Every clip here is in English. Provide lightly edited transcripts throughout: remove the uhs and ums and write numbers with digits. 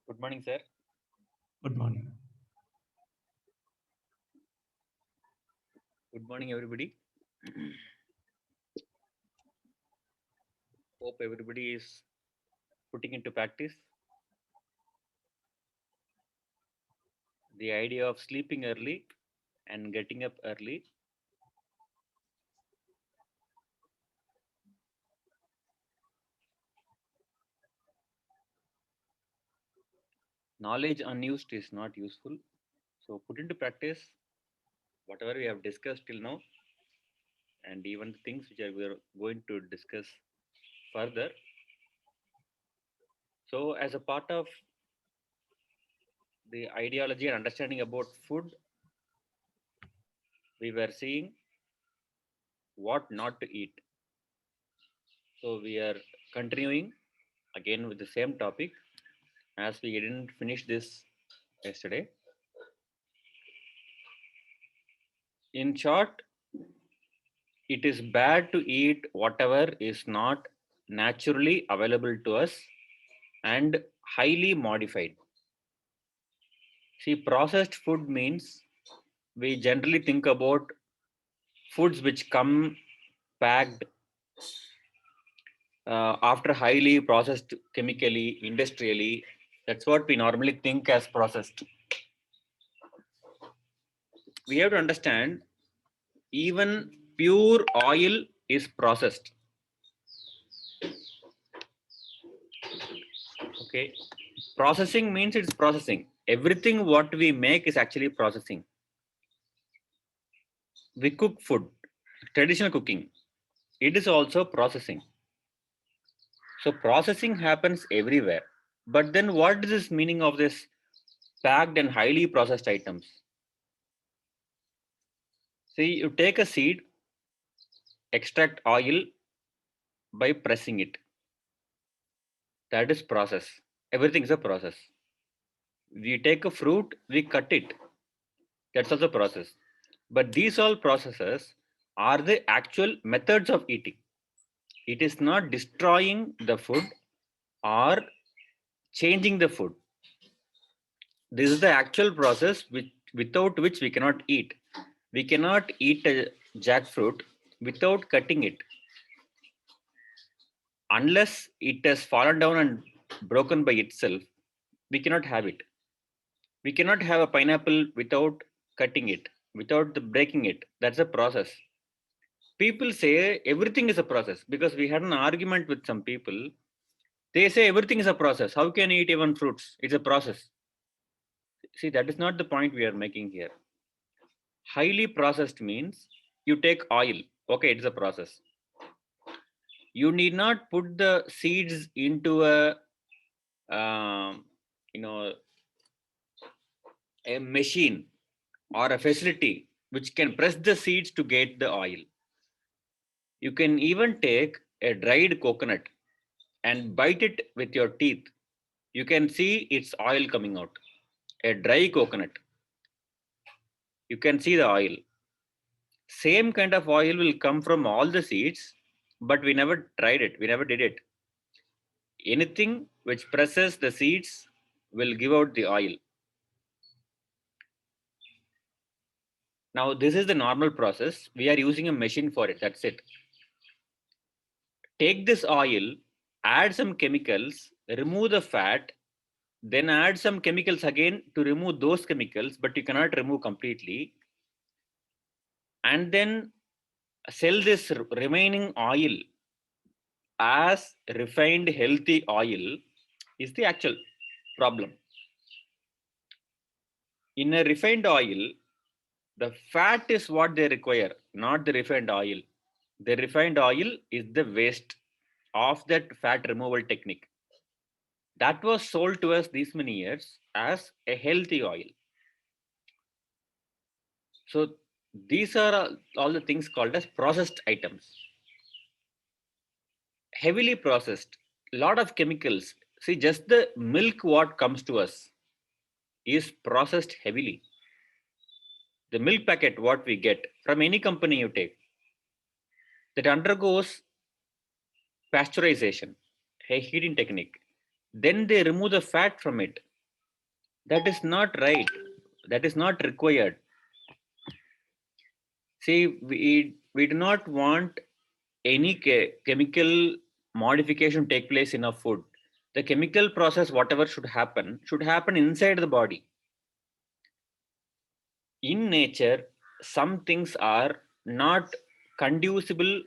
Good morning, sir. Good morning. Good morning, everybody. Hope everybody is putting into practice the idea of sleeping early and getting up early. Knowledge unused is not useful. So put into practice whatever we have discussed till now, and even the things which we are going to discuss further. So as a part of the ideology and understanding about food, we were seeing what not to eat. So we are continuing again with the same topic as we didn't finish this yesterday. In short, it is bad to eat whatever is not naturally available to us and highly modified. See, processed food means we generally think about foods which come packed after highly processed chemically, industrially. That's what we normally think as processed. We have to understand even pure oil is processed. Okay, processing means it's processing. Everything what we make is actually processing. We cook food, traditional cooking, it is also processing. So processing happens everywhere. But then what is this meaning of this packed and highly processed items? See, you take a seed, extract oil by pressing it. That is process. Everything is a process. We take a fruit, we cut it. That's also process. But these all processes are the actual methods of eating. It is not destroying the food or changing the food. This is the actual process without which we cannot eat. We cannot eat a jackfruit without cutting it. Unless it has fallen down and broken by itself, we cannot have it. We cannot have a pineapple without cutting it, without breaking it. That's a process. People say everything is a process because we had an argument with some people. They say everything is a process. How can you eat even fruits? It's a process. See, that is not the point we are making here. Highly processed means you take oil. Okay, it's a process. You need not put the seeds into a um, you know a machine or a facility which can press the seeds to get the oil. You can even take a dried coconut and bite it with your teeth. You can see its oil coming out. A dry coconut, you can see the oil. Same kind of oil will come from all the seeds, but we never tried it. We never did it. Anything which presses the seeds will give out the oil. Now, this is the normal process. We are using a machine for it. That's it. Take this oil, add some chemicals, remove the fat, then add some chemicals again to remove those chemicals, but you cannot remove completely. And then sell this remaining oil as refined healthy oil is the actual problem. In a refined oil, the fat is what they require, not the refined oil. The refined oil is the waste of that fat removal technique. That was sold to us these many years as a healthy oil. So these are all the things called as processed items. Heavily processed, lot of chemicals. See, just the milk what comes to us is processed heavily. The milk packet what we get from any company you take, that undergoes pasteurization, a heating technique. Then they remove the fat from it. That is not right. That is not required. See, we do not want any chemical modification take place in our food. The chemical process, whatever should happen inside the body. In nature, some things are not conducible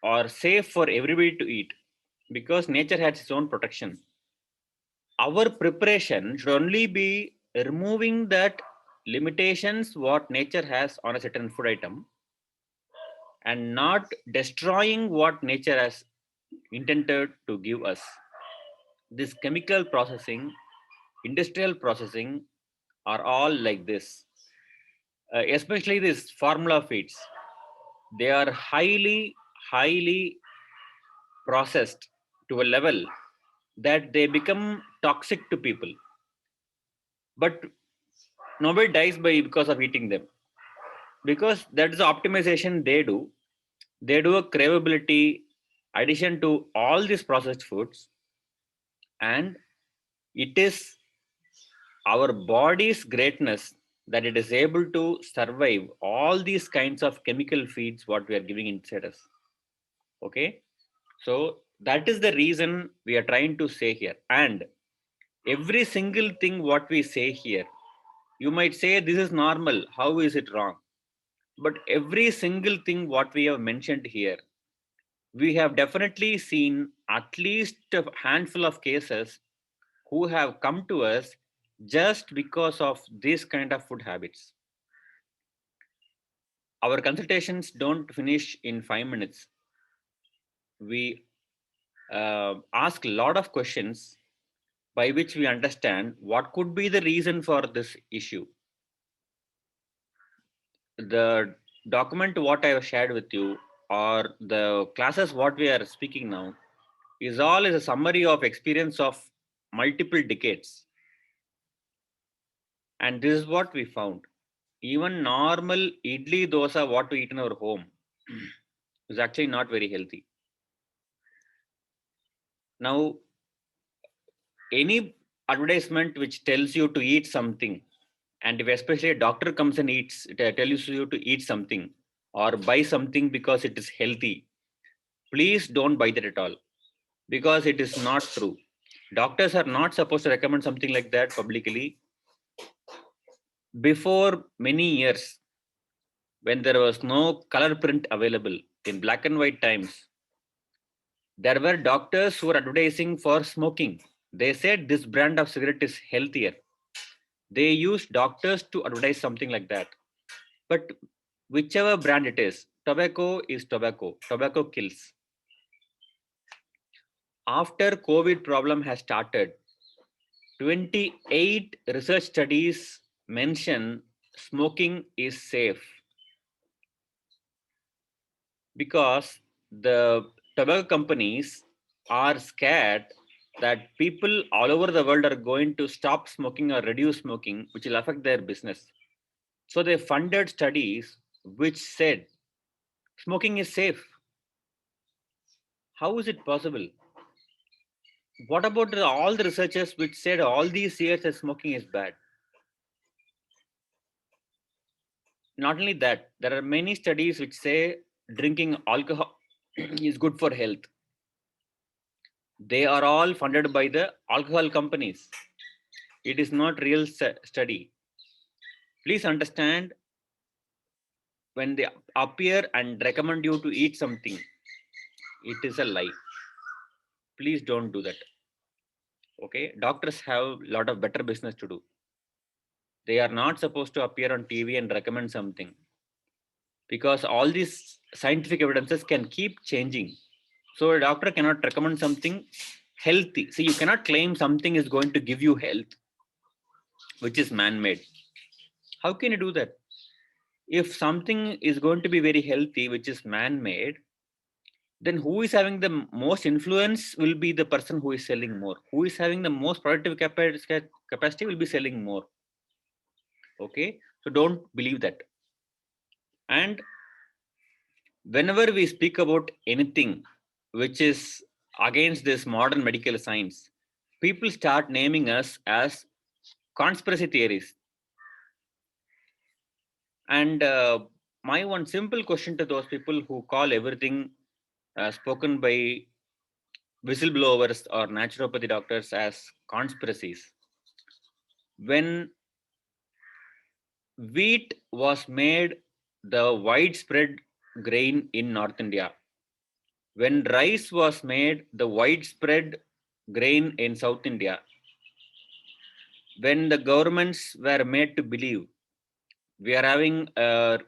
or safe for everybody to eat because nature has its own protection. Our preparation should only be removing that limitations what nature has on a certain food item and not destroying what nature has intended to give us. This chemical processing, industrial processing are all like this. Especially these formula feeds. They are highly processed to a level that they become toxic to people. But nobody dies because of eating them. Because that's the optimization they do. They do a craveability addition to all these processed foods, and it is our body's greatness that it is able to survive all these kinds of chemical feeds what we are giving inside us. Okay, so that is the reason we are trying to say here. And every single thing what we say here, you might say this is normal, how is it wrong? But every single thing what we have mentioned here, we have definitely seen at least a handful of cases who have come to us just because of this kind of food habits. Our consultations don't finish in 5 minutes. We ask a lot of questions by which we understand what could be the reason for this issue. The document what I have shared with you or the classes what we are speaking now is a summary of experience of multiple decades. And this is what we found. Even normal idli dosa what we eat in our home is actually not very healthy. Now, any advertisement which tells you to eat something, and if especially a doctor comes and tells you to eat something or buy something because it is healthy, please don't buy that at all because it is not true. Doctors are not supposed to recommend something like that publicly. Before many years, when there was no color print available in black and white times, there were doctors who were advertising for smoking. They said this brand of cigarette is healthier. They used doctors to advertise something like that. But whichever brand it is, tobacco is tobacco. Tobacco kills. After COVID problem has started, 28 research studies mention smoking is safe because the tobacco companies are scared that people all over the world are going to stop smoking or reduce smoking, which will affect their business. So they funded studies which said smoking is safe. How is it possible? What about all the researchers which said all these years that smoking is bad? Not only that, there are many studies which say drinking alcohol is good for health. They are all funded by the alcohol companies. It is not real study. Please understand, when they appear and recommend you to eat something, it is a lie. Please don't do that. Okay, doctors have a lot of better business to do. They are not supposed to appear on TV and recommend something because all these scientific evidences can keep changing. So a doctor cannot recommend something healthy. See, you cannot claim something is going to give you health which is man-made. How can you do that? If something is going to be very healthy which is man-made, then who is having the most influence will be the person who is selling more. Who is having the most productive capacity will be selling more. Okay, so don't believe that. And whenever we speak about anything which is against this modern medical science, people start naming us as conspiracy theories. And my one simple question to those people who call everything spoken by whistleblowers or naturopathy doctors as conspiracies. When wheat was made the widespread grain in North India, when rice was made the widespread grain in South India, when the governments were made to believe we are having a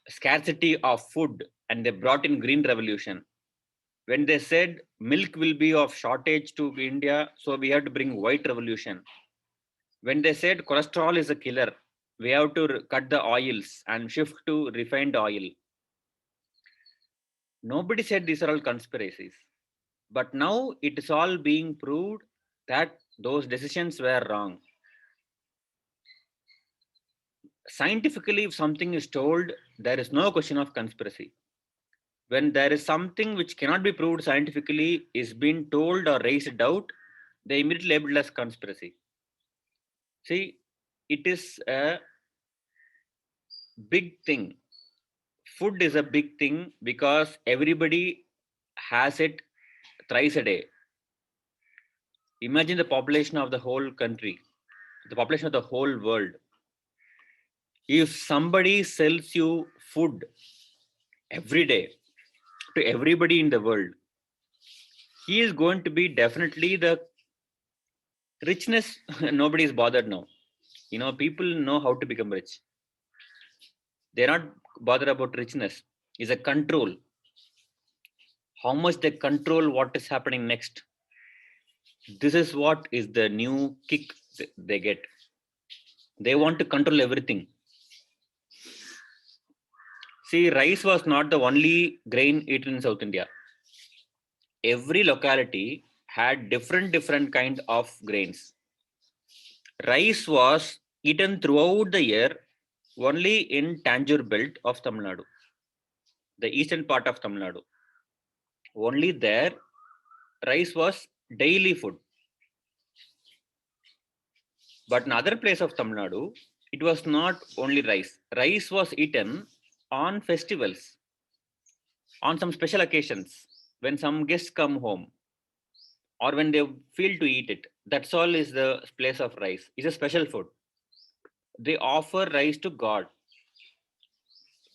scarcity of food and they brought in green revolution, when they said milk will be of shortage to India, so we have to bring white revolution, when they said cholesterol is a killer, we have to cut the oils and shift to refined oil, nobody said these are all conspiracies. But now it is all being proved that those decisions were wrong. Scientifically, if something is told, there is no question of conspiracy. When there is something which cannot be proved scientifically is being told or raised doubt, they immediately label it as conspiracy. See, it is a big thing. Food is a big thing because everybody has it thrice a day. Imagine the population of the whole country, the population of the whole world. If somebody sells you food every day to everybody in the world, he is going to be definitely the richness. Nobody is bothered now. People know how to become rich. They're not bothered about richness. It's a control. How much they control what is happening next. This is what is the new kick they get. They want to control everything. See, rice was not the only grain eaten in South India. Every locality had different kind of grains. Rice was eaten throughout the year only in Tanjore belt of Tamil Nadu, the eastern part of Tamil Nadu. Only there, rice was daily food. But in other place of Tamil Nadu, it was not only rice. Rice was eaten on festivals, on some special occasions, when some guests come home, or when they feel to eat it. That's all is the place of rice. It's a special food. They offer rice to God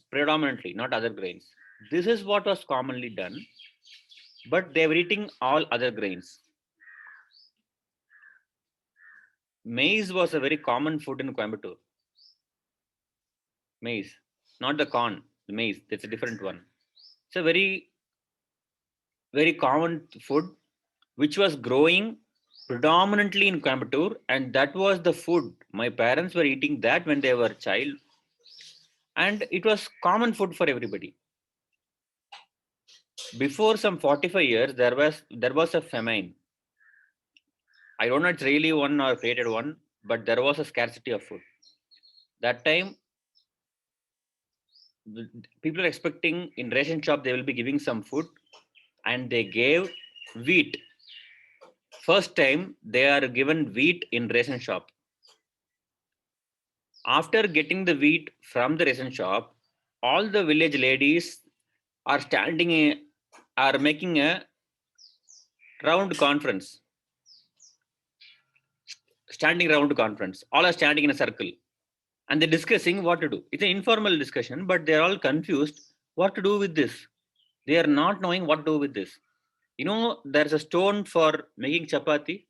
predominantly, not other grains. This is what was commonly done, but they were eating all other grains. Maize was a very common food in Coimbatore. Maize, not the corn, the maize, that's a different one. It's a very common food which was growing predominantly in Coimbatore, and that was the food. My parents were eating that when they were child, and it was common food for everybody. Before some 45 years, there was a famine. I don't know it's really one or created one, but there was a scarcity of food. That time, people are expecting in ration shop they will be giving some food, and they gave wheat. First time they are given wheat in ration shop. After getting the wheat from the ration shop, all the village ladies are are making a round conference, standing round conference. All are standing in a circle and they're discussing what to do. It's an informal discussion, but they're all confused what to do with this. They are not knowing what to do with this. There's a stone for making chapati,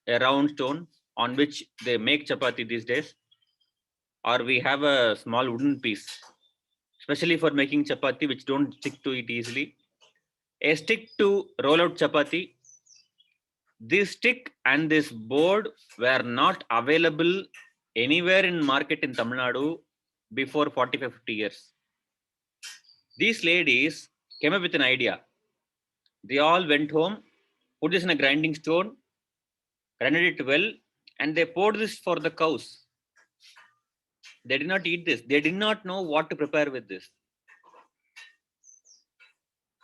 a round stone on which they make chapati these days, or we have a small wooden piece, especially for making chapati, which don't stick to it easily. A stick to roll out chapati. This stick and this board were not available anywhere in market in Tamil Nadu before 40-50 years. These ladies came up with an idea. They all went home, put this in a grinding stone, grinded it well, and they poured this for the cows. They did not eat this. They did not know what to prepare with this.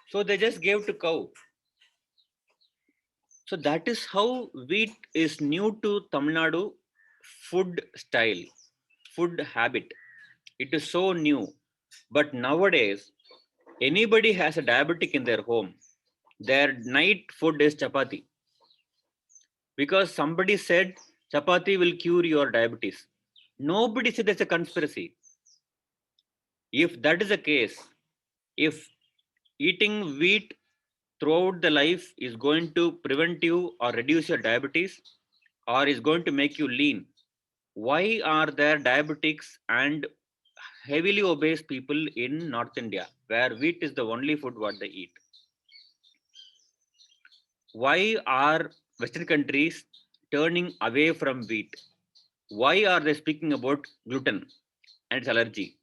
So they just gave to cow. So that is how wheat is new to Tamil Nadu food style, food habit. It is so new. But nowadays, anybody has a diabetic in their home, their night food is chapati. Because somebody said chapati will cure your diabetes. Nobody said it's a conspiracy. If that is the case, if eating wheat throughout the life is going to prevent you or reduce your diabetes or is going to make you lean, why are there diabetics and heavily obese people in North India where wheat is the only food what they eat? Why are Western countries turning away from wheat? Why are they speaking about gluten and its allergy?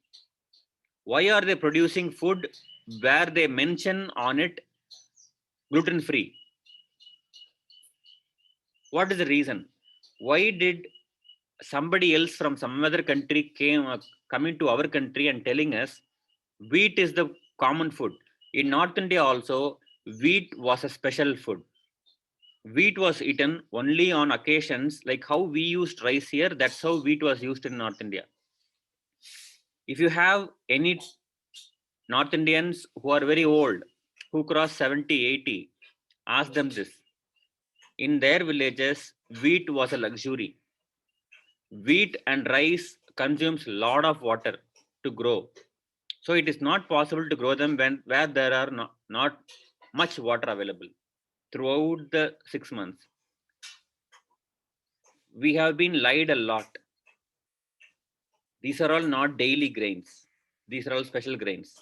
Why are they producing food where they mention on it gluten free? What is the reason? Why did somebody else from some other country coming to our country and telling us wheat is the common food? In North India also, wheat was a special food. Wheat was eaten only on occasions like how we used rice here. That's how wheat was used in North India. If you have any North Indians who are very old, who cross 70, 80, ask them this. In their villages, wheat was a luxury. Wheat and rice consumes a lot of water to grow. So it is not possible to grow them when where there are not much water available throughout the 6 months. We have been lied a lot. These are all not daily grains. These are all special grains.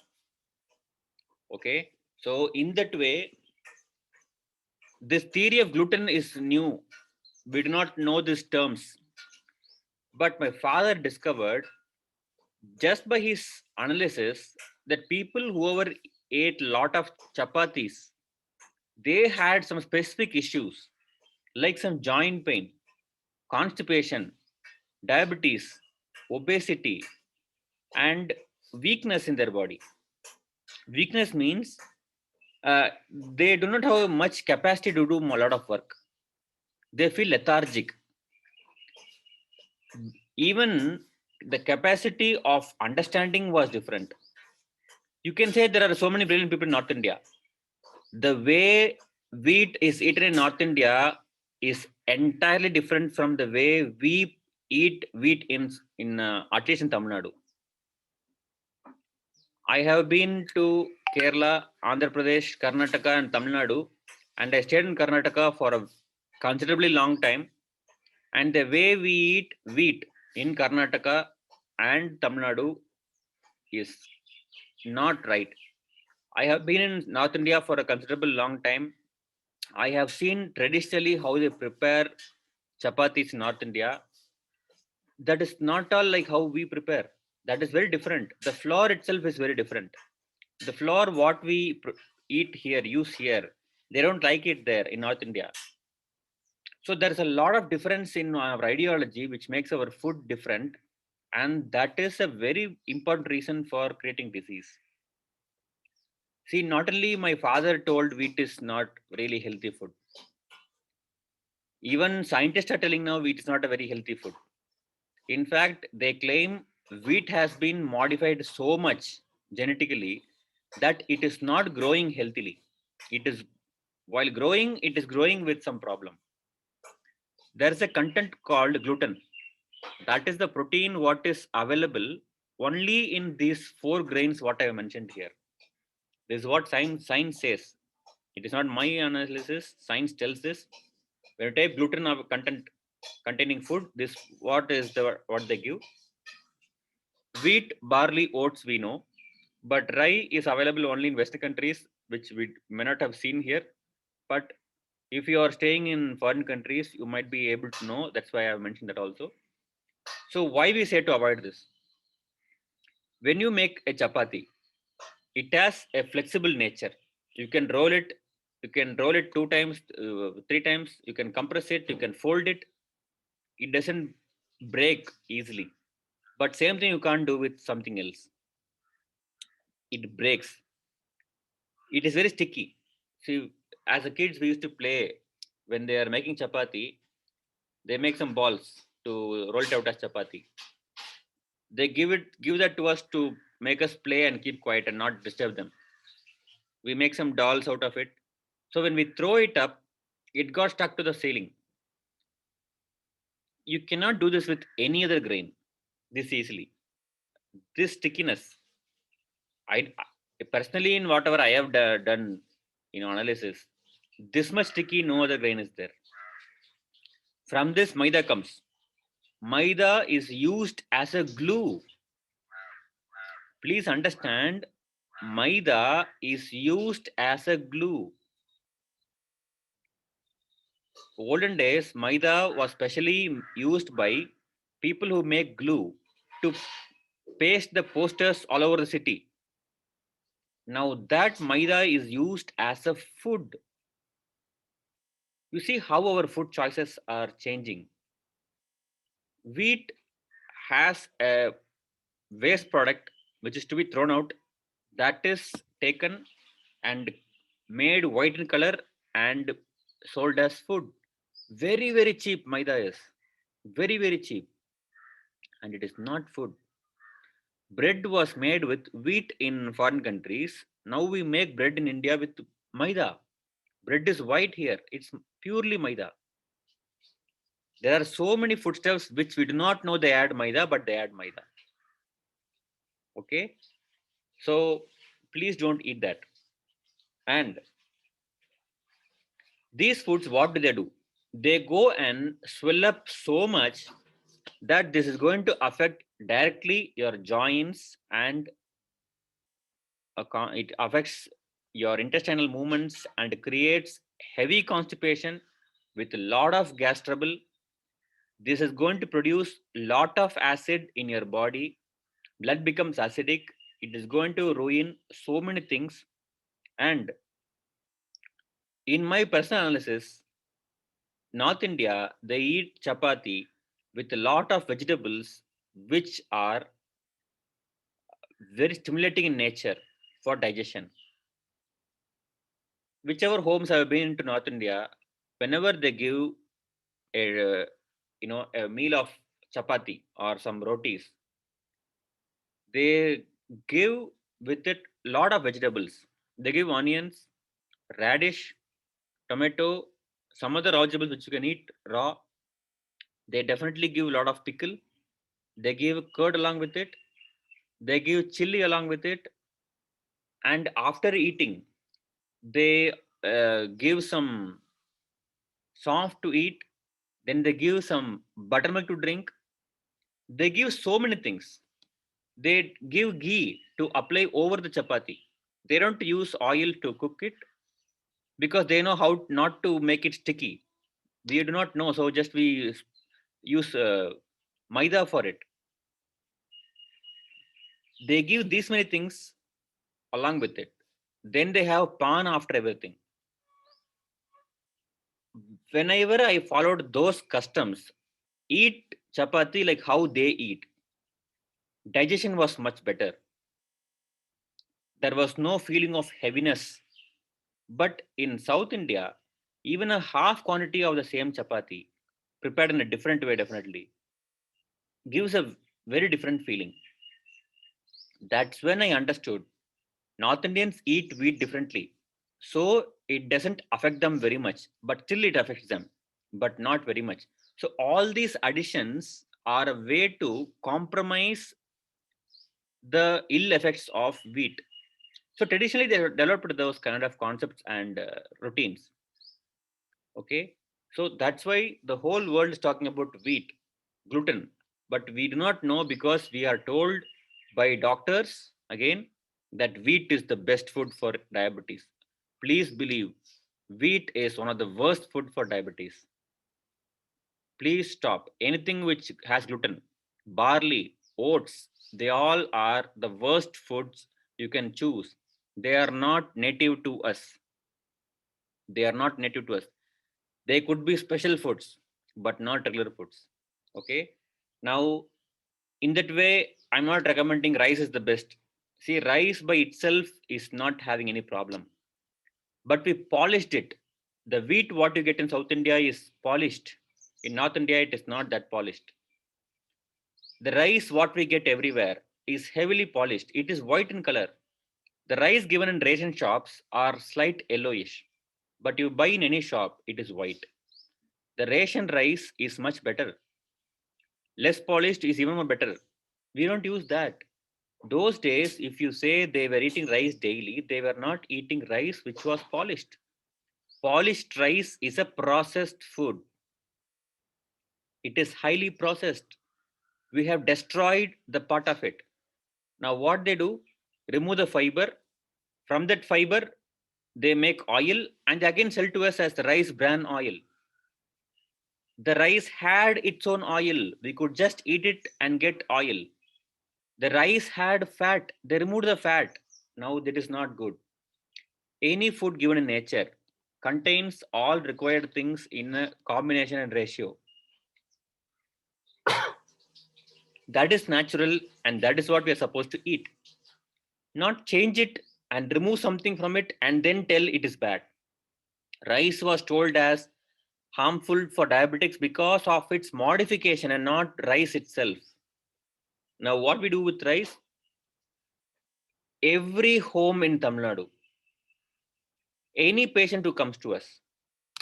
Okay. So in that way, this theory of gluten is new. We do not know these terms. But my father discovered just by his analysis that people whoever ate lot of chapatis, they had some specific issues like some joint pain, constipation, diabetes, obesity, and weakness in their body. Weakness means they do not have much capacity to do a lot of work. They feel lethargic. Even the capacity of understanding was different. You can say there are so many brilliant people in North India. The way wheat is eaten in North India is entirely different from the way we eat wheat in at least in Tamil Nadu. I have been to Kerala, Andhra Pradesh, Karnataka, and Tamil Nadu, and I stayed in Karnataka for a considerably long time. And the way we eat wheat in Karnataka and Tamil Nadu is not right. I have been in North India for a considerable long time. I have seen traditionally how they prepare chapatis in North India. That is not all like how we prepare. That is very different. The flour itself is very different. The flour what we eat here, use here, they don't like it there in North India. So there's a lot of difference in our ideology, which makes our food different, and that is a very important reason for creating disease. See, not only my father told wheat is not really healthy food. Even scientists are telling now wheat is not a very healthy food. In fact, they claim wheat has been modified so much genetically that it is not growing healthily. It is while growing, it is growing with some problem. There is a content called gluten. That is the protein what is available only in these four grains what I have mentioned here. This is what science says. It is not my analysis. Science tells this. When you type gluten of content containing food, this what is the what they give. Wheat, barley, oats we know, but rye is available only in Western countries, which we may not have seen here. But if you are staying in foreign countries, you might be able to know. That's why I have mentioned that also. So why we say to avoid this? When you make a chapati, it has a flexible nature. You can roll it. You can roll it 2 times, 3 times. You can compress it. You can fold it. It doesn't break easily. But same thing you can't do with something else. It breaks. It is very sticky. See, as a kids, we used to play when they are making chapati. They make some balls to roll it out as chapati. They give that to us to make us play and keep quiet and not disturb them. We make some dolls out of it. So when we throw it up, it got stuck to the ceiling. You cannot do this with any other grain this easily. This stickiness, I personally, in whatever I have done, analysis, this much sticky, no other grain is there. From this, maida comes. Maida is used as a glue. Please understand, maida is used as a glue. Olden days, maida was specially used by people who make glue to paste the posters all over the city. Now that maida is used as a food. You see how our food choices are changing. Wheat has a waste product which is to be thrown out, that is taken and made white in color and sold as food. Very, very cheap maida is. Very, very cheap. And it is not food. Bread was made with wheat in foreign countries. Now we make bread in India with maida. Bread is white here. It's purely maida. There are so many foodstuffs which we do not know they add maida, but they add maida. Okay. So please don't eat that. And these foods, what do? They go and swell up so much that this is going to affect directly your joints, and it affects your intestinal movements and creates heavy constipation with a lot of gas trouble. This is going to produce lot of acid in your body. Blood becomes acidic. It is going to ruin so many things. And in my personal analysis, North India, they eat chapati with a lot of vegetables which are very stimulating in nature for digestion. Whichever homes have been into North India, whenever they give a a meal of chapati or some rotis, they give with it lot of vegetables. They give onions, radish, tomato, some other vegetables which you can eat raw. They definitely give a lot of pickle. They give curd along with it. They give chili along with it. And after eating, they give some soft to eat. Then they give some buttermilk to drink. They give so many things. They give ghee to apply over the chapati. They don't use oil to cook it because they know how not to make it sticky. We do not know, so just we use maida for it. They give these many things along with it. Then they have pan after everything. Whenever I followed those customs, eat chapati like how they eat, digestion was much better. There was no feeling of heaviness. But in South India, even a half quantity of the same chapati, prepared in a different way, definitely gives a very different feeling. That's when I understood North Indians eat wheat differently. So it doesn't affect them very much, but still it affects them, but not very much. So all these additions are a way to compromise the ill effects of wheat. So traditionally they developed those kind of concepts and routines. Okay. So that's why the whole world is talking about wheat, gluten, but we do not know because we are told by doctors again that wheat is the best food for diabetes. Please believe wheat is one of the worst food for diabetes. Please stop anything which has gluten, barley, oats. They all are the worst foods you can choose. They are not native to us. They are not native to us. They could be special foods, but not regular foods. Okay. Now, in that way, I'm not recommending rice is the best. See, rice by itself is not having any problem, but we polished it. The wheat what you get in South India is polished. In North India, it is not that polished. The rice, what we get everywhere, is heavily polished. It is white in color. The rice given in ration shops are slight yellowish, but you buy in any shop, it is white. The ration rice is much better. Less polished is even more better. We don't use that. Those days, if you say they were eating rice daily, they were not eating rice which was polished. Polished rice is a processed food. It is highly processed. We have destroyed the part of it. Now, what they do, remove the fiber. From that fiber, they make oil and again sell to us as the rice bran oil. The rice had its own oil. We could just eat it and get oil. The rice had fat. They removed the fat. Now that is not good. Any food given in nature contains all required things in a combination and ratio. That is natural and that is what we are supposed to eat. Not change it and remove something from it and then tell it is bad. Rice was told as harmful for diabetics because of its modification and not rice itself. Now, what we do with rice? Every home in Tamil Nadu, any patient who comes to us,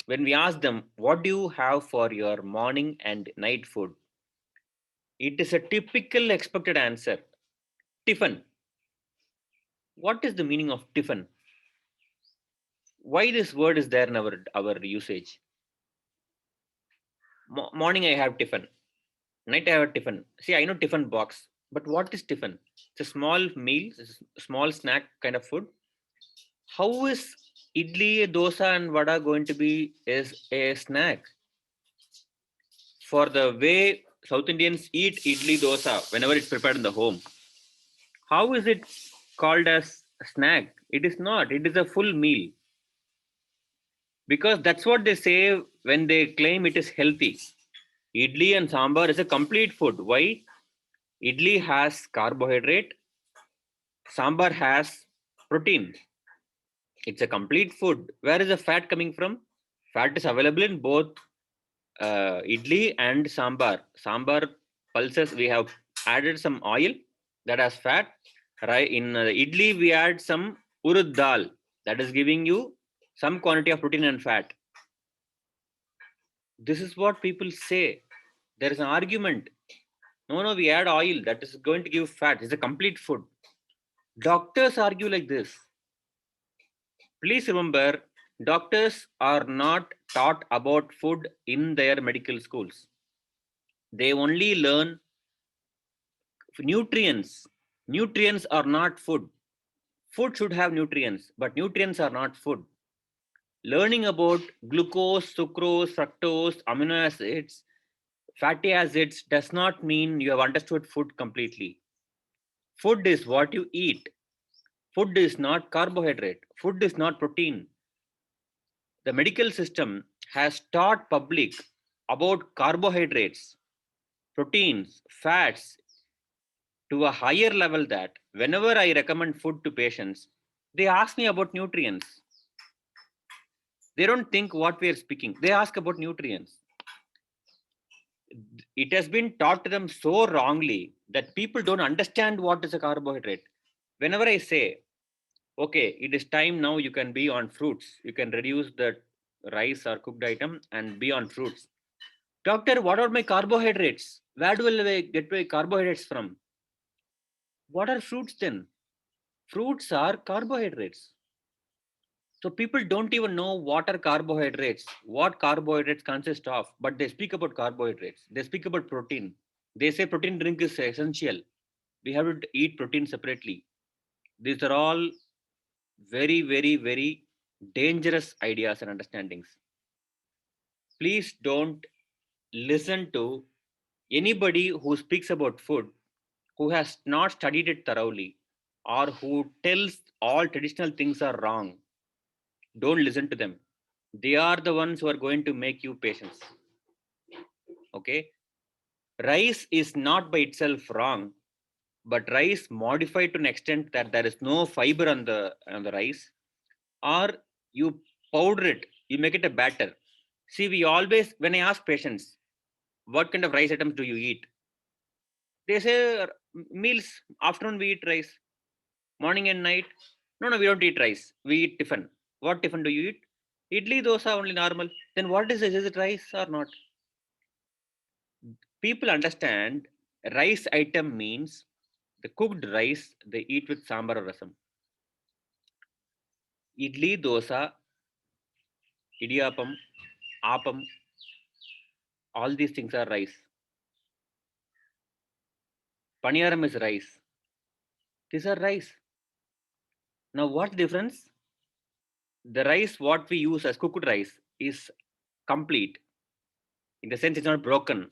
when we ask them, what do you have for your morning and night food? It is a typical expected answer. Tiffin. What is the meaning of tiffin? Why this word is there in our usage? Morning I have tiffin. Night I have a tiffin. See, I know tiffin box, but what is tiffin? It's a small meal, it's a small snack kind of food. How is idli, dosa, and vada going to be is a snack? For the way South Indians eat idli dosa whenever it's prepared in the home, how is it called as a snack? It is not. It is a full meal because that's what they say when they claim it is healthy. Idli and sambar is a complete food. Why? Idli has carbohydrate, sambar has protein. It's a complete food. Where is the fat coming from? Fat is available in both idli and sambar. Sambar pulses, we have added some oil that has fat. Right in idli, we add some urud dal that is giving you some quantity of protein and fat. This is what people say. There is an argument. No, we add oil that is going to give fat. It's a complete food. Doctors argue like this. Please remember, doctors are not taught about food in their medical schools. They only learn nutrients. Nutrients are not food. Food should have nutrients, but nutrients are not food. Learning about glucose, sucrose, fructose, amino acids, fatty acids does not mean you have understood food completely. Food is what you eat. Food is not carbohydrate. Food is not protein. The medical system has taught public about carbohydrates, proteins, fats to a higher level that whenever I recommend food to patients, they ask me about nutrients. They don't think what we are speaking. They ask about nutrients. It has been taught to them so wrongly that people don't understand what is a carbohydrate. Whenever I say, okay, it is time now you can be on fruits, you can reduce the rice or cooked item and be on fruits. Doctor, what are my carbohydrates? Where do I get my carbohydrates from? What are fruits then? Fruits are carbohydrates. So people don't even know what are carbohydrates, what carbohydrates consist of, but they speak about carbohydrates. They speak about protein. They say protein drink is essential. We have to eat protein separately. These are all very dangerous ideas and understandings. Please don't listen to anybody who speaks about food who has not studied it thoroughly or who tells all traditional things are wrong. Don't listen to them. They are the ones who are going to make you patients. Okay. Rice is not by itself wrong, but rice modified to an extent that there is no fiber on the rice, or you powder it, you make it a batter. See, we always, when I ask patients, what kind of rice items do you eat? They say meals, afternoon we eat rice, morning and night. No, no, we don't eat rice. We eat tiffin. What tiffin do you eat? Idli, dosa, only normal. Then what is this? Is it rice or not? People understand rice item means the cooked rice they eat with sambar or rasam. Idli, dosa, idiyappam, appam, all these things are rice. Paniyaram is rice. These are rice. Now, what's the difference? The rice what we use as cooked rice is complete. In the sense, it's not broken.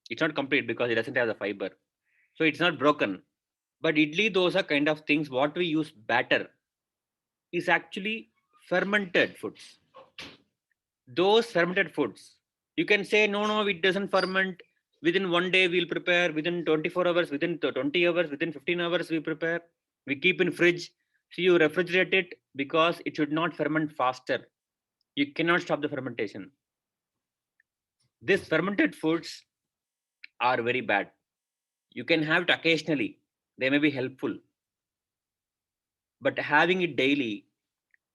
It's not complete because it doesn't have the fiber. So it's not broken. But idli, dosa kind of things, what we use batter is actually fermented foods. Those fermented foods, you can say, no, no, it doesn't ferment. Within one day, we'll prepare. Within 24 hours, within 20 hours, within 15 hours, we prepare. We keep in fridge. So you refrigerate it because it should not ferment faster. You cannot stop the fermentation. These fermented foods are very bad. You can have it occasionally. They may be helpful. But having it daily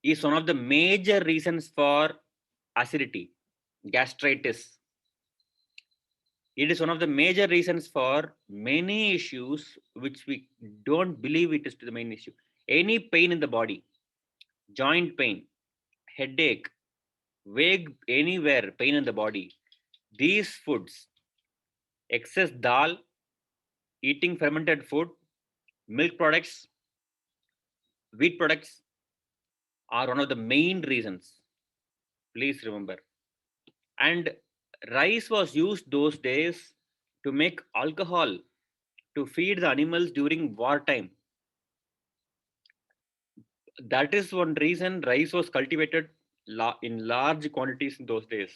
is one of the major reasons for acidity, gastritis. It is one of the major reasons for many issues which we don't believe it is the main issue. Any pain in the body, joint pain, headache, vague anywhere pain in the body, these foods, excess dal, eating fermented food, milk products, wheat products are one of the main reasons. Please remember. And rice was used those days to make alcohol to feed the animals during wartime. That is one reason rice was cultivated in large quantities in those days.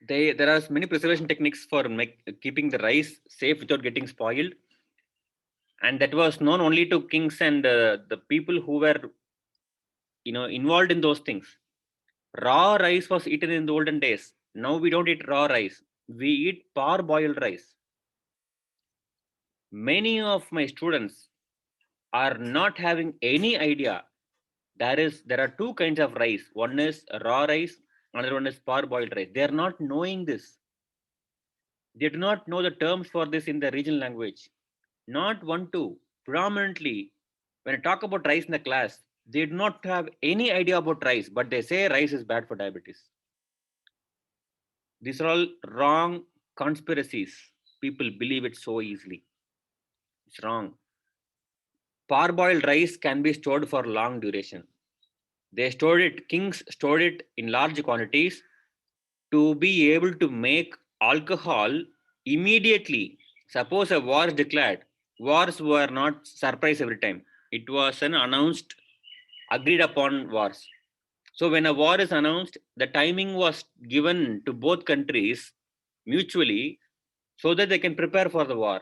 There are many preservation techniques for keeping the rice safe without getting spoiled, and that was known only to kings and the people who were involved in those things. Raw rice was eaten in the olden days. Now we don't eat raw rice. We eat parboiled rice. Many of my students are not having any idea. There are two kinds of rice. One is raw rice, another one is parboiled rice. They are not knowing this. They do not know the terms for this in the regional language. Not one, two. Predominantly, when I talk about rice in the class, they do not have any idea about rice, but they say rice is bad for diabetes. These are all wrong conspiracies. People believe it so easily. It's wrong. Parboiled rice can be stored for long duration. Kings stored it in large quantities to be able to make alcohol immediately. Suppose a war is declared, wars were not surprise every time. It was an announced, agreed upon wars. So when a war is announced, the timing was given to both countries mutually so that they can prepare for the war.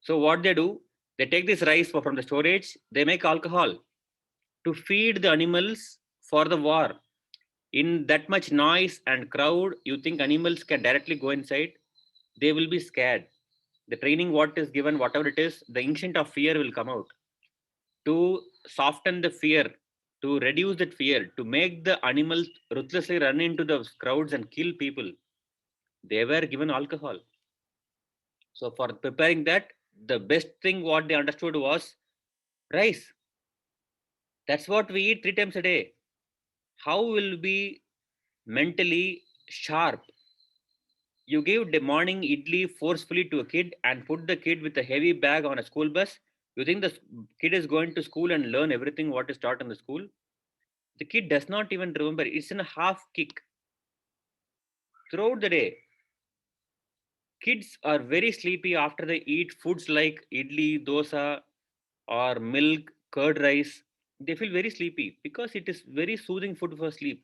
So what they do, they take this rice from the storage, they make alcohol to feed the animals for the war. In that much noise and crowd, you think animals can directly go inside? They will be scared. The training what is given, whatever it is, the instinct of fear will come out. To soften the fear, to reduce that fear, to make the animals ruthlessly run into the crowds and kill people, they were given alcohol. So for preparing that, the best thing what they understood was rice. That's what we eat 3 times a day. How will be mentally sharp? You give the morning idli forcefully to a kid and put the kid with a heavy bag on a school bus. You think the kid is going to school and learn everything what is taught in the school? The kid does not even remember. It's in a half kick. Throughout the day, kids are very sleepy after they eat foods like idli, dosa, or milk, curd rice. They feel very sleepy because it is very soothing food for sleep.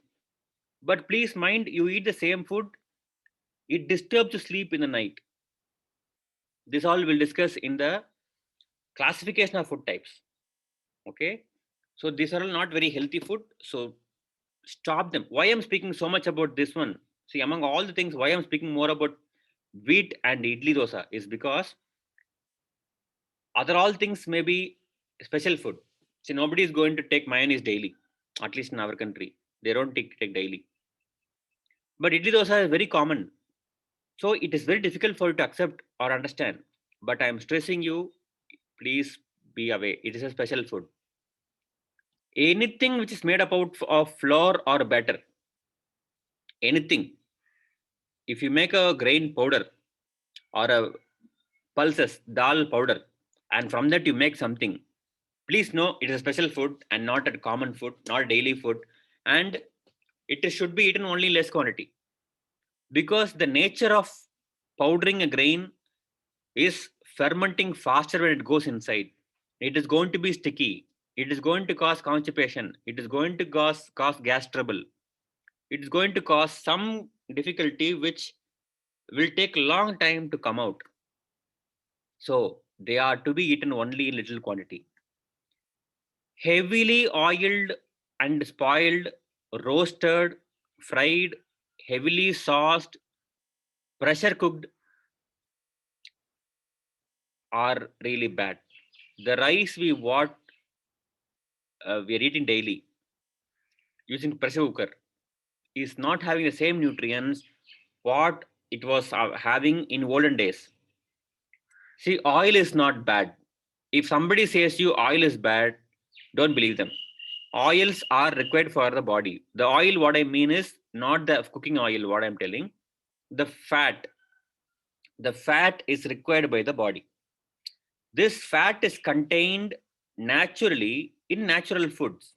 But please mind, you eat the same food, it disturbs sleep in the night. This all we'll discuss in the classification of food types. Okay, so these are all not very healthy food. So stop them. Why I'm speaking so much about this one? See, among all the things, why I'm speaking more about wheat and idli dosa is because other all things may be special food. See, nobody is going to take mayonnaise daily, at least in our country. They don't take daily. But idli dosa is very common. So it is very difficult for you to accept or understand. But I am stressing you, please be away. It is a special food. Anything which is made up of flour or batter, anything. If you make a grain powder or a pulses, dal powder, and from that you make something, please know it is a special food and not a common food, not daily food. And it should be eaten only in less quantity. Because the nature of powdering a grain is fermenting faster when it goes inside. It is going to be sticky. It is going to cause constipation. It is going to cause gas trouble. It is going to cause some difficulty which will take a long time to come out. So they are to be eaten only in little quantity. Heavily oiled and spoiled, roasted, fried, heavily sauced, pressure cooked are really bad. The rice we are eating daily using pressure cooker is not having the same nutrients what it was having in olden days. See, oil is not bad. If somebody says you oil is bad, don't believe them. Oils are required for the body. The oil, what I mean is not the cooking oil, what I'm telling. The fat. The fat is required by the body. This fat is contained naturally in natural foods.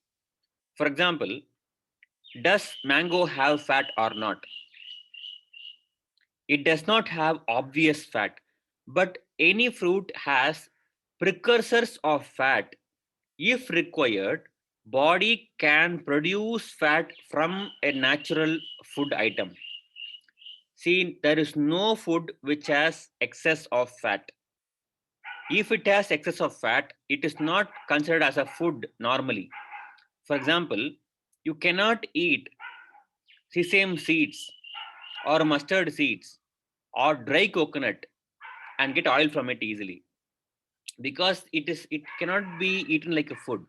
For example, does mango have fat or not? It does not have obvious fat, but any fruit has precursors of fat. If required, body can produce fat from a natural food item. See, there is no food which has excess of fat. If it has excess of fat, it is not considered as a food normally. For example, you cannot eat sesame seeds or mustard seeds or dry coconut and get oil from it easily, because it cannot be eaten like a food.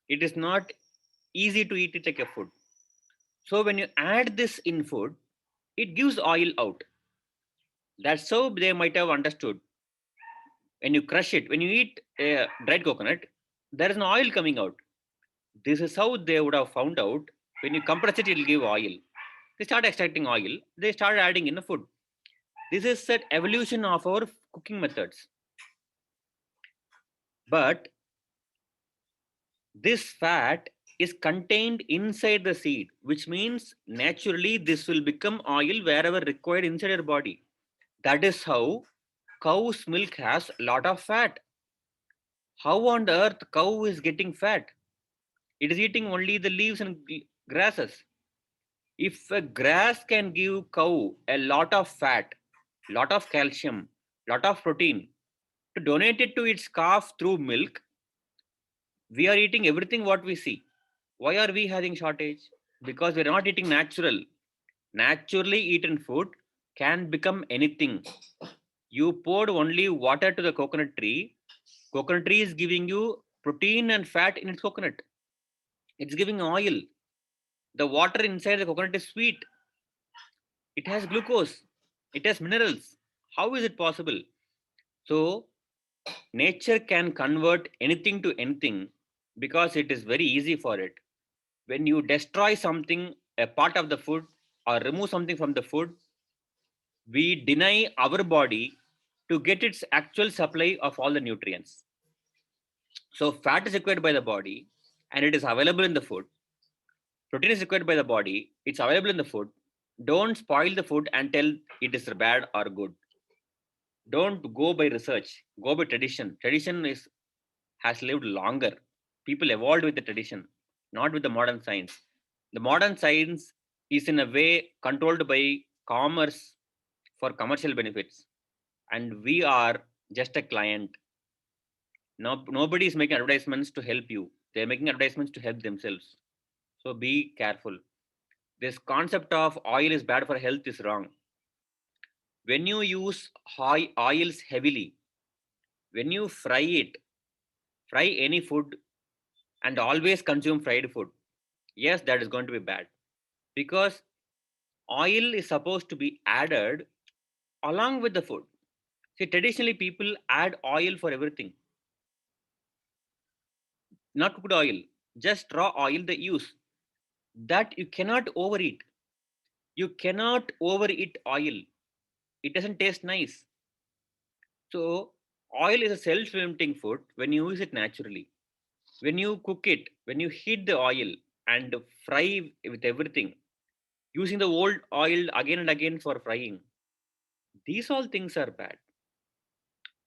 It is not easy to eat it like a food. So when you add this in food, it gives oil out. That's how they might have understood. When you crush it, when you eat a dried coconut, there is an oil coming out. This is how they would have found out. When you compress it, it will give oil. They start extracting oil, they start adding in the food. This is an evolution of our cooking methods. But this fat is contained inside the seed, which means naturally this will become oil wherever required inside your body. That is how cow's milk has a lot of fat. How on earth cow is getting fat? It is eating only the leaves and grasses. If a grass can give cow a lot of fat, lot of calcium, lot of protein, to donate it to its calf through milk, we are eating everything what we see. Why are we having shortage? Because we're not eating natural. Naturally eaten food can become anything. You poured only water to the coconut tree. Coconut tree is giving you protein and fat in its coconut. It's giving oil. The water inside the coconut is sweet. It has glucose. It has minerals. How is it possible? So nature can convert anything to anything because it is very easy for it. When you destroy something, a part of the food, or remove something from the food, we deny our body to get its actual supply of all the nutrients. So fat is required by the body and it is available in the food. Protein is required by the body, it's available in the food. Don't spoil the food and tell it is bad or good. Don't go by research, go by tradition. Tradition has lived longer. People evolved with the tradition, not with the modern science. The modern science is in a way controlled by commerce for commercial benefits, and we are just a client. No, nobody is making advertisements to help you. They're making advertisements to help themselves. So be careful. This concept of oil is bad for health is wrong. When you use high oils heavily, when you fry any food and always consume fried food, yes, that is going to be bad, because oil is supposed to be added along with the food. See, traditionally people add oil for everything, not cooked oil, just raw oil they use. That you cannot overeat. You cannot overeat oil. It doesn't taste nice. So, oil is a self-fermenting food when you use it naturally. When you cook it, when you heat the oil and fry with everything, using the old oil again and again for frying, these all things are bad.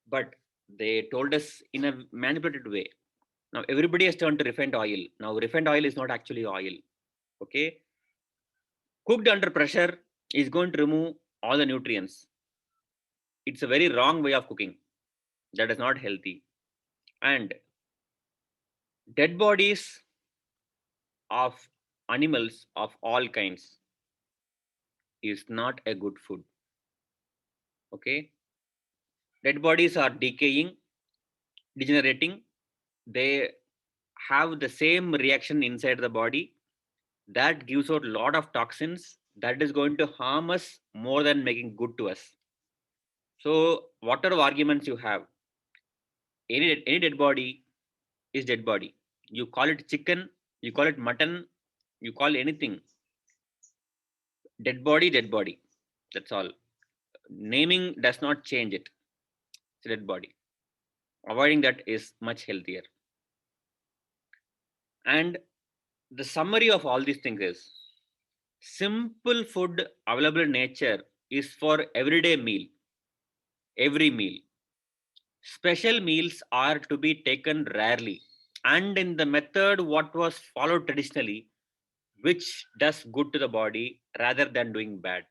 But they told us in a manipulated way. Now everybody has turned to refined oil. Now refined oil is not actually oil. Okay, cooked under pressure is going to remove all the nutrients. It's a very wrong way of cooking. That is not healthy. And dead bodies of animals of all kinds is not a good food. Okay, dead bodies are decaying, degenerating. They have the same reaction inside the body that gives out a lot of toxins that is going to harm us more than making good to us. So whatever arguments you have, any dead body is dead body. You call it chicken, you call it mutton, you call anything, dead body, dead body. That's all. Naming does not change it. It's a dead body. Avoiding that is much healthier. And the summary of all these things is simple food available in nature is for everyday meal, every meal. Special meals are to be taken rarely and in the method what was followed traditionally, which does good to the body rather than doing bad.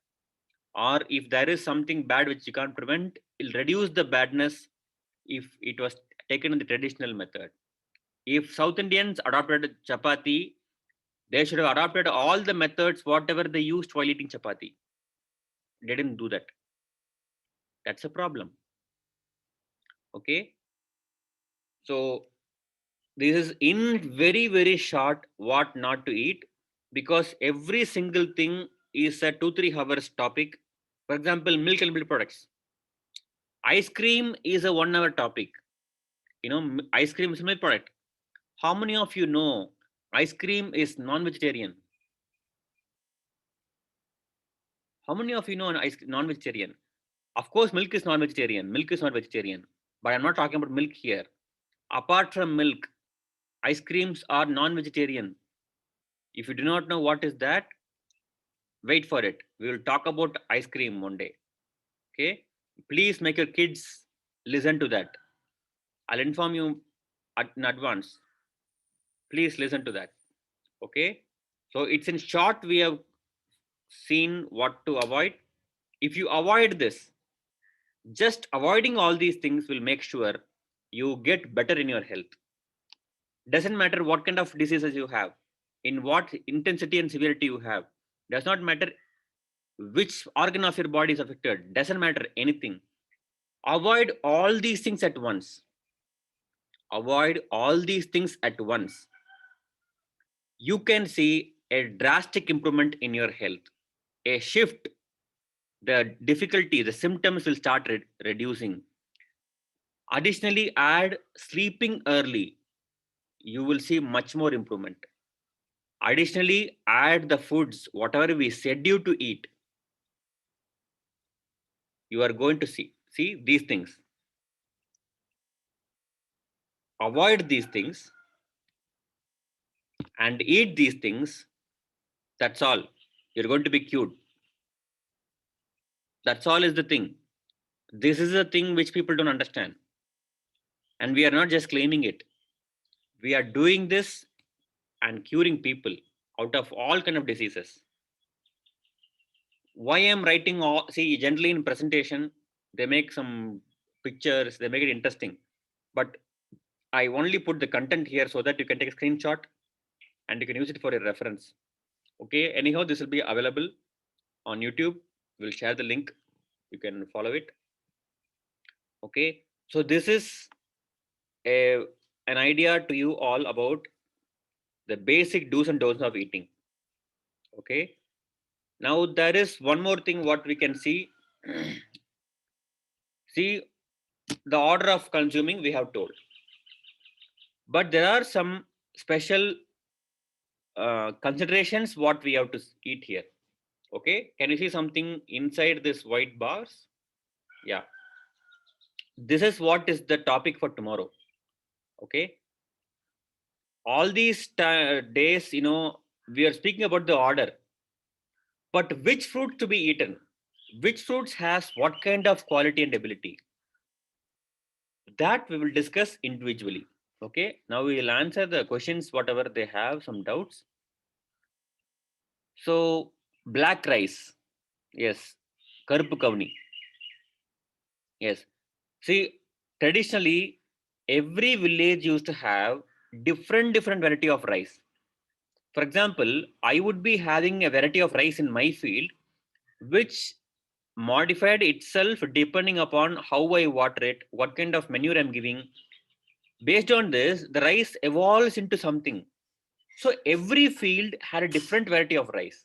Or if there is something bad which you can't prevent, it'll reduce the badness if it was taken in the traditional method. If South Indians adopted chapati, they should have adopted all the methods, whatever they used while eating chapati. They didn't do that. That's a problem. Okay. So this is in very, very short what not to eat, because every single thing is a 2 3 hours topic. For example, milk and milk products. Ice cream is a 1 hour topic. Ice cream is a milk product. How many of you know ice cream is non-vegetarian? How many of you know an non-vegetarian? Of course, milk is non-vegetarian. Milk is not vegetarian. But I'm not talking about milk here. Apart from milk, ice creams are non-vegetarian. If you do not know what is that, wait for it. We will talk about ice cream one day. Okay? Please make your kids listen to that. I'll inform you in advance. Please listen to that. Okay? So it's in short, we have seen what to avoid. If you avoid this, just avoiding all these things will make sure you get better in your health. Doesn't matter what kind of diseases you have, in what intensity and severity you have, does not matter which organ of your body is affected, doesn't matter anything. Avoid all these things at once. Avoid all these things at once. You can see a drastic improvement in your health, a shift. The difficulty, the symptoms will start reducing. Additionally, add sleeping early. You will see much more improvement. Additionally, add the foods, whatever we said you to eat. You are going to see these things. Avoid these things and eat these things. That's all. You're going to be cured. That's all is the thing. This is a thing which people don't understand. And we are not just claiming it. We are doing this and curing people out of all kind of diseases. Why I'm writing all, see, generally in presentation, they make some pictures, they make it interesting. But I only put the content here so that you can take a screenshot and you can use it for your reference. Okay, anyhow, this will be available on YouTube. We'll share the link. You can follow it. Okay. So this is an idea to you all about the basic do's and don'ts of eating. Okay. Now there is one more thing what we can see. See, the order of consuming we have told, but there are some special considerations what we have to eat here. Okay, can you see something inside this white bars? Yeah, this is what is the topic for tomorrow. Okay, all these days, we are speaking about the order, but which fruit to be eaten, which fruits has what kind of quality and ability, that we will discuss individually. Okay, now we will answer the questions whatever they have some doubts. So black rice, yes, karpu kavni, yes. See, traditionally every village used to have different variety of rice. For example, I would be having a variety of rice in my field which modified itself depending upon how I water it, what kind of manure I'm giving. Based on this, the rice evolves into something. So every field had a different variety of rice.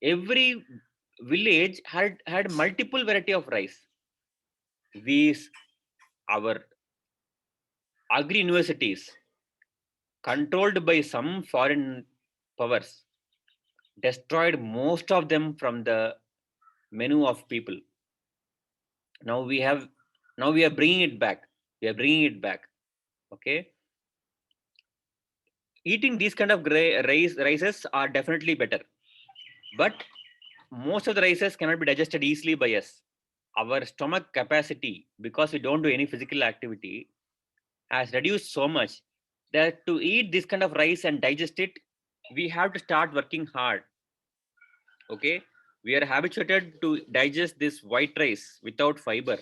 Every village had multiple variety of rice. These our agri universities, controlled by some foreign powers, destroyed most of them from the menu of people. Now we are bringing it back. We are bringing it back. Okay, eating these kind of rices are definitely better, but most of the rices cannot be digested easily by us. Our stomach capacity, because we don't do any physical activity, has reduced so much that to eat this kind of rice and digest it, we have to start working hard. Okay, we are habituated to digest this white rice without fiber.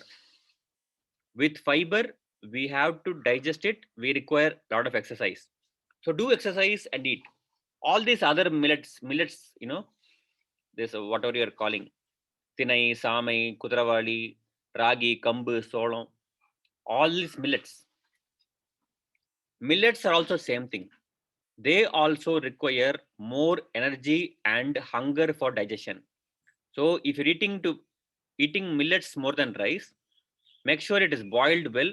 With fiber, we have to digest it. We require a lot of exercise. So do exercise and eat. All these other millets, this whatever you are calling, Tinai, Samai, Kudravali, Ragi, Kambu, Solam, all these millets. Millets are also same thing. They also require more energy and hunger for digestion. So if you're eating millets more than rice, make sure it is boiled well.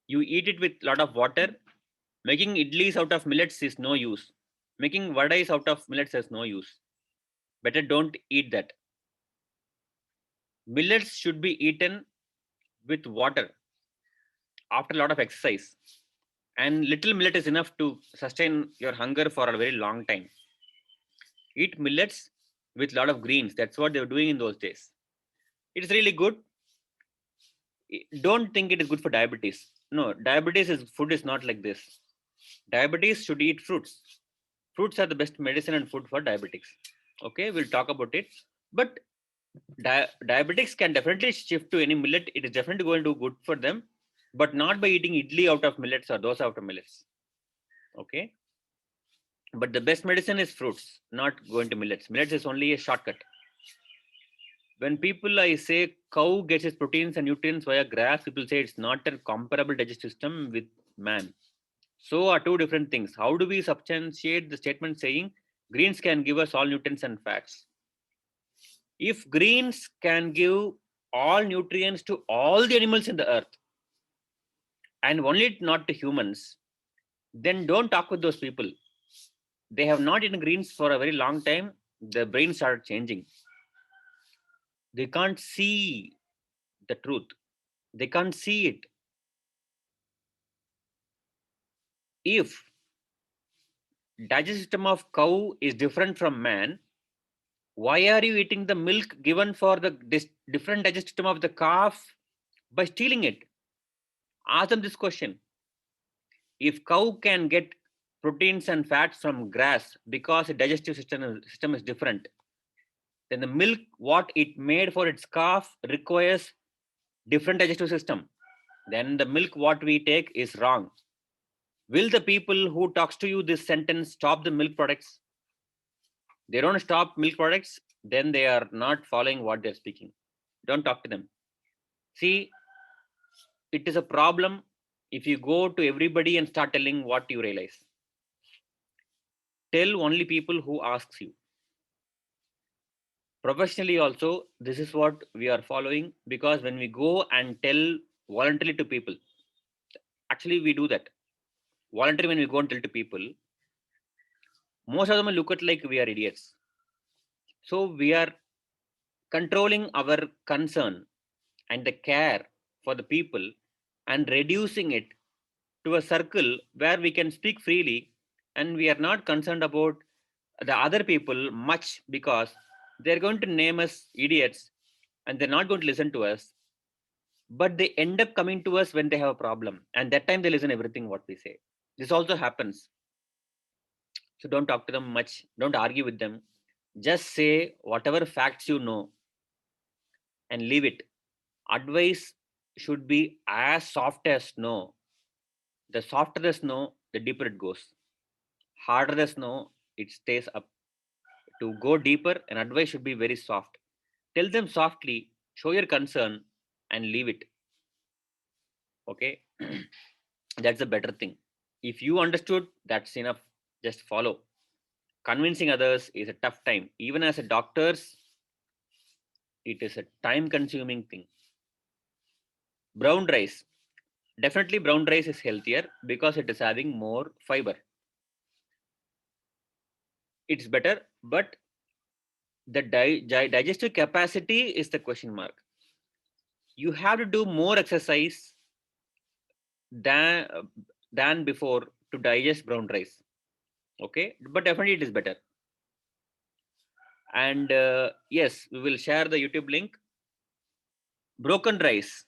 You eat it with a lot of water. Making idlis out of millets is no use. Making vadais out of millets is no use. Better don't eat that. Millets should be eaten with water after a lot of exercise. And little millet is enough to sustain your hunger for a very long time. Eat millets with a lot of greens. That's what they were doing in those days. It's really good. Don't think it is good for diabetes. No, diabetes is food is not like this. Diabetes should eat fruits. Fruits are the best medicine and food for diabetics. Okay, we'll talk about it. But diabetics can definitely shift to any millet. It is definitely going to do good for them, but not by eating idli out of millets or dosa out of millets. Okay, but the best medicine is fruits, not going to millets. Millets is only a shortcut. When people I say cow gets its proteins and nutrients via grass, people say it's not a comparable digestive system with man. So are two different things. How do we substantiate the statement saying greens can give us all nutrients and fats? If greens can give all nutrients to all the animals in the earth and only not to humans, then don't talk with those people. They have not eaten greens for a very long time. Their brains started changing. They can't see the truth. They can't see it. If digestive system of cow is different from man, why are you eating the milk given for the different digestive system of the calf by stealing it? Ask them this question. If cow can get proteins and fats from grass because the digestive system is different, then the milk what it made for its calf requires different digestive system. Then the milk what we take is wrong. Will the people who talks to you this sentence stop the milk products? They don't stop milk products, then they are not following what they're speaking. Don't talk to them. See, it is a problem if you go to everybody and start telling what you realize. Tell only people who asks you. Professionally also, this is what we are following, because when we go and tell voluntarily to people, actually we do that. Voluntarily when we go and tell to people, most of them will look at like we are idiots. So we are controlling our concern and the care for the people and reducing it to a circle where we can speak freely, and we are not concerned about the other people much, because they're going to name us idiots and they're not going to listen to us, but they end up coming to us when they have a problem, and that time they listen everything what we say. This also happens. So don't talk to them much, don't argue with them, just say whatever facts you know and leave it. Advice should be as soft as snow. The softer the snow, the deeper it goes. Harder the snow, it stays up. To go deeper, an advice should be very soft. Tell them softly, show your concern, and leave it. Okay? That's a better thing. If you understood, that's enough. Just follow. Convincing others is a tough time. Even as a doctors, it is a time consuming thing. Brown rice. Definitely brown rice is healthier because it is having more fiber. It's better, but the digestive capacity is the question mark. You have to do more exercise than than before to digest brown rice. Okay, but definitely it is better. And yes, we will share the YouTube link. Broken rice,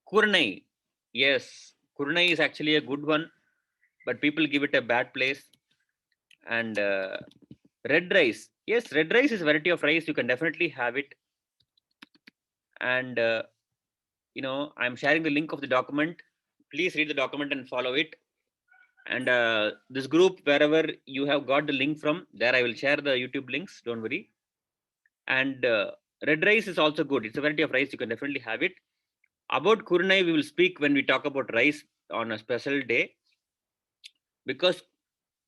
kurnai. Yes, kurnai is actually a good one, but people give it a bad place. And red rice, yes, red rice is a variety of rice, you can definitely have it. And I'm sharing the link of the document. Please read the document and follow it. And this group, wherever you have got the link from, there I will share the YouTube links, don't worry. And red rice is also good, it's a variety of rice, you can definitely have it. About kurnai we will speak when we talk about rice on a special day, because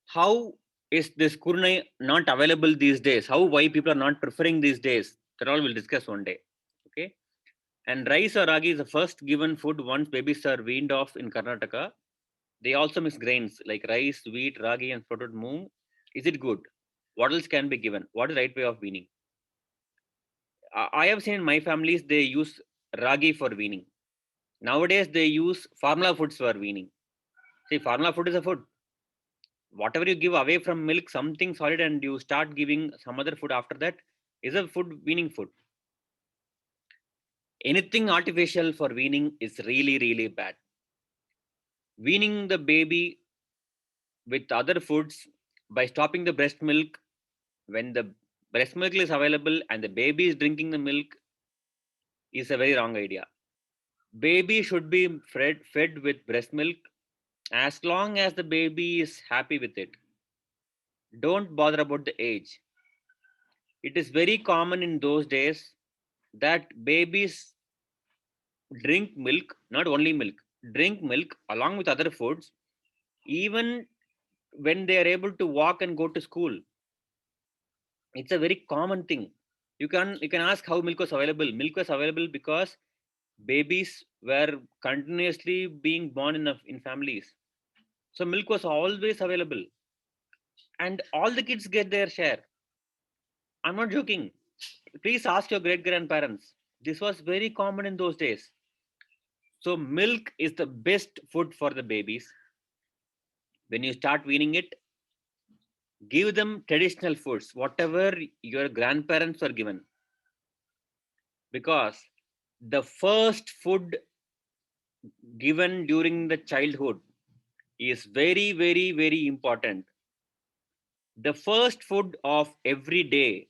how is this kurnai not available these days, how, why people are not preferring these days, that all we'll discuss one day. Okay. And rice or ragi is the first given food once babies are weaned off in Karnataka. They also mix grains like rice, wheat, ragi, and sprouted moong. Is it good? What else can be given? What is the right way of weaning? I have seen in my families they use ragi for weaning. Nowadays they use formula foods for weaning. See, formula food is a food. Whatever you give away from milk, something solid, and you start giving some other food after that, is a food, weaning food. Anything artificial for weaning is really, really bad. Weaning the baby with other foods by stopping the breast milk when the breast milk is available and the baby is drinking the milk is a very wrong idea. Baby should be fed with breast milk as long as the baby is happy with it. Don't bother about the age. It is very common in those days that babies drink milk, not only milk, drink milk along with other foods, even when they are able to walk and go to school. It's a very common thing. You can ask how milk was available. Milk was available because babies were continuously being born in families. So milk was always available, and all the kids get their share. I'm not joking. Please ask your great grandparents. This was very common in those days. So milk is the best food for the babies. When you start weaning it, give them traditional foods, whatever your grandparents were given, because the first food given during the childhood is very, very, very important. The first food of every day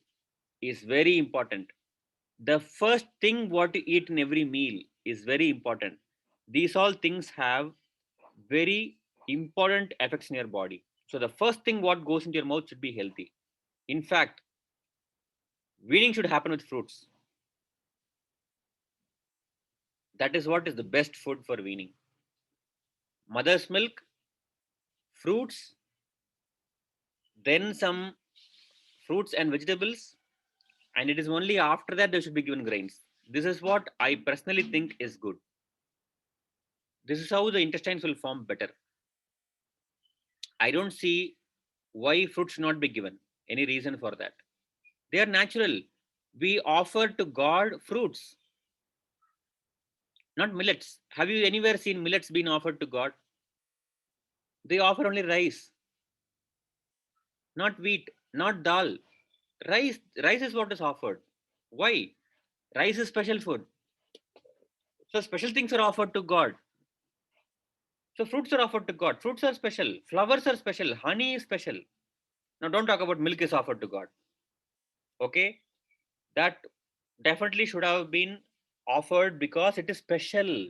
is very important. The first thing what you eat in every meal is very important. These all things have very important effects in your body. So the first thing what goes into your mouth should be healthy. In fact, weaning should happen with fruits. That is what is the best food for weaning. Mother's milk, fruits, then some fruits and vegetables, and it is only after that they should be given grains. This is what I personally think is good. This is how the intestines will form better. I don't see why fruits should not be given. Any reason for that? They are natural. We offer to God fruits, not millets. Have you anywhere seen millets being offered to God? They offer only rice, not wheat, not dal. Rice is what is offered. Why? Rice is special food. So special things are offered to God. So fruits are offered to God. Fruits are special. Flowers are special. Honey is special. Now don't talk about milk is offered to God. Okay? That definitely should have been offered because it is special.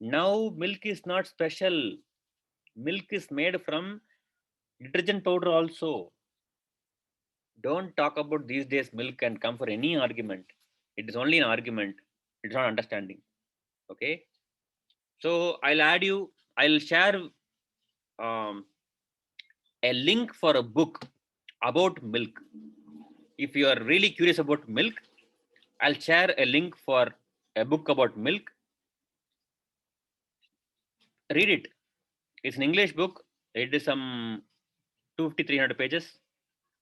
Now milk is not special. Milk is made from detergent powder also. Don't talk about these days milk and come for any argument. It is only an argument. It's not understanding. Okay? So I'll share a link for a book about milk. If you are really curious about milk, I'll share a link for a book about milk. Read it. It's an English book. It is some 250, 300 pages.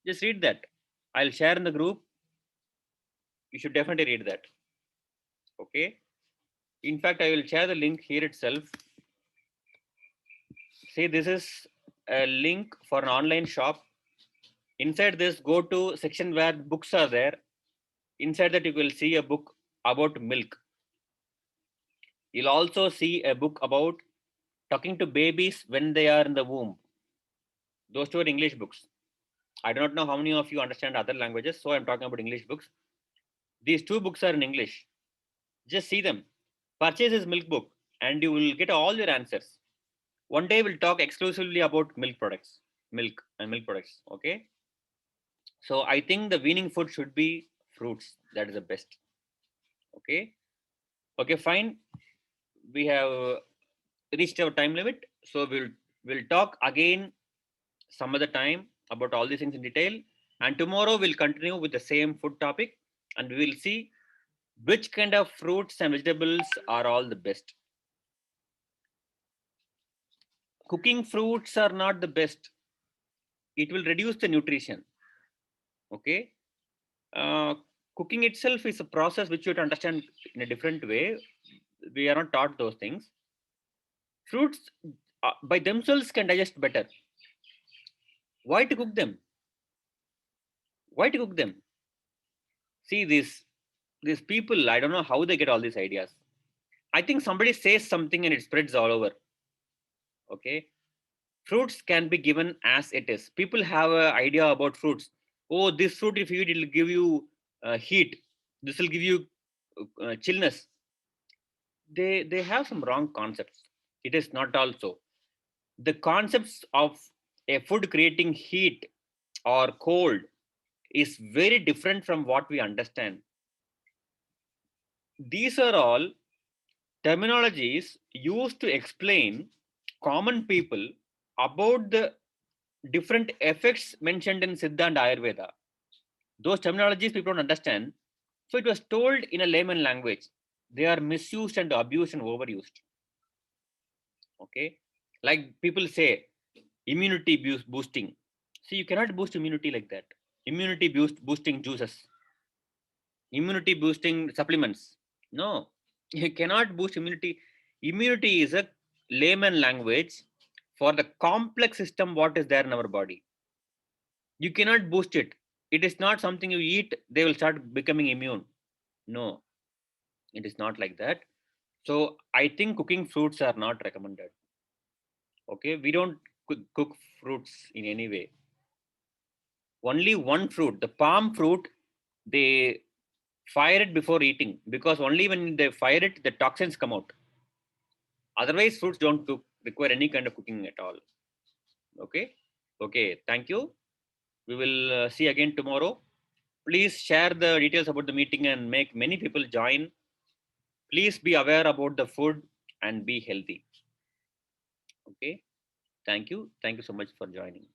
Just read that. I'll share in the group. You should definitely read that. Okay. In fact, I will share the link here itself. See, this is a link for an online shop. Inside this, go to section where books are there. Inside that, you will see a book about milk. You'll also see a book about talking to babies when they are in the womb. Those two are English books. I do not know how many of you understand other languages, so I'm talking about English books. These two books are in English. Just see them. Purchase this milk book and you will get all your answers. One day we'll talk exclusively about milk products, milk and milk products. Okay. So I think the weaning food should be fruits. That is the best. Okay. Okay, fine. We have reached our time limit. So we'll talk again some other time about all these things in detail. And tomorrow we'll continue with the same food topic and we will see which kind of fruits and vegetables are all the best. Cooking fruits are not the best. It will reduce the nutrition. Okay. Uh, Cooking itself is a process which you have to understand in a different way. We are not taught those things. Fruits by themselves can digest better. Why to cook them? Why to cook them? See these people. I don't know how they get all these ideas. I think somebody says something and it spreads all over. Okay, fruits can be given as it is. People have an idea about fruits. Oh, this fruit if you eat, it will give you heat. This will give you chillness. They have some wrong concepts. It is not also the concepts of a food creating heat or cold is very different from what we understand. These are all terminologies used to explain common people about the different effects mentioned in Siddha and Ayurveda. Those terminologies people don't understand. So it was told in a layman language. They are misused and abused and overused. Okay. Like people say, immunity boosting. See, you cannot boost immunity like that. Immunity boosting juices, immunity boosting supplements. No, you cannot boost immunity. Immunity is a layman language for the complex system what is there in our body. You cannot boost it. It is not something you eat, they will start becoming immune. No, it is not like that. So I think cooking fruits are not recommended. Okay, we don't cook fruits in any way. Only one fruit, the palm fruit, they fire it before eating because only when they fire it, the toxins come out. Otherwise, fruits don't require any kind of cooking at all. Okay. Okay. Thank you. We will see again tomorrow. Please share the details about the meeting and make many people join. Please be aware about the food and be healthy. Okay. Thank you. Thank you so much for joining.